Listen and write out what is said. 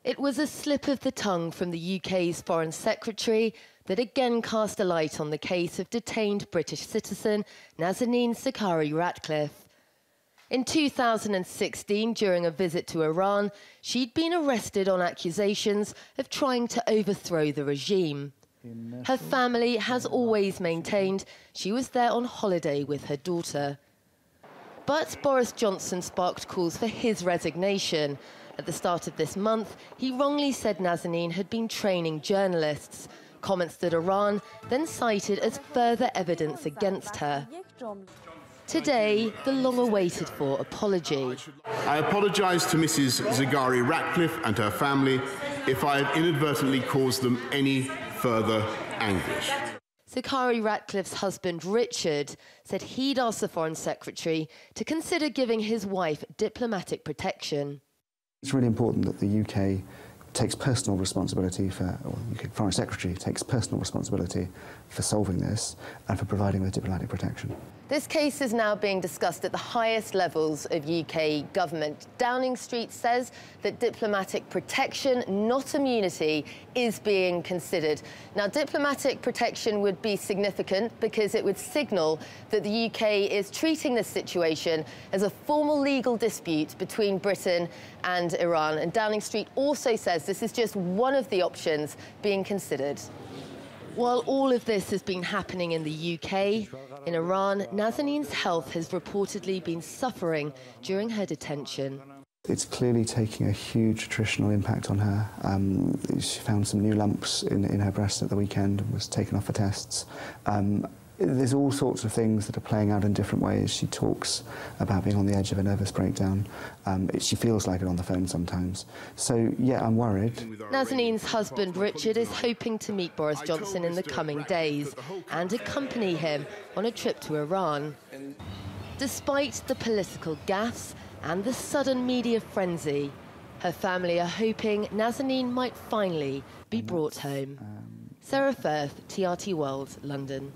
It was a slip of the tongue from the UK's Foreign Secretary that again cast a light on the case of detained British citizen Nazanin Zaghari-Ratcliffe. In 2016, during a visit to Iran, she'd been arrested on accusations of trying to overthrow the regime. Her family has always maintained she was there on holiday with her daughter. But Boris Johnson sparked calls for his resignation. At the start of this month, he wrongly said Nazanin had been training journalists, comments that Iran then cited as further evidence against her. Today, the long-awaited for apology. I apologise to Mrs. Zaghari-Ratcliffe and her family if I have inadvertently caused them any further anguish. Zaghari-Ratcliffe's husband, Richard, said he'd asked the Foreign Secretary to consider giving his wife diplomatic protection. It's really important that the UK takes personal responsibility for, or the UK Foreign Secretary takes personal responsibility for solving this and for providing the diplomatic protection. This case is now being discussed at the highest levels of UK government. Downing Street says that diplomatic protection, not immunity, is being considered. Now, diplomatic protection would be significant because it would signal that the UK is treating this situation as a formal legal dispute between Britain and Iran. And Downing Street also says this is just one of the options being considered. While all of this has been happening in the UK, in Iran, Nazanin's health has reportedly been suffering during her detention. It's clearly taking a huge nutritional impact on her. She found some new lumps in her breast at the weekend and was taken off for tests. There's all sorts of things that are playing out in different ways. She talks about being on the edge of a nervous breakdown. She feels like it on the phone sometimes. So, yeah, I'm worried. Nazanin's husband, Richard, is hoping to meet Boris Johnson in the coming days and accompany him on a trip to Iran. Despite the political gaffes and the sudden media frenzy, her family are hoping Nazanin might finally be brought home. Sarah Firth, TRT World, London.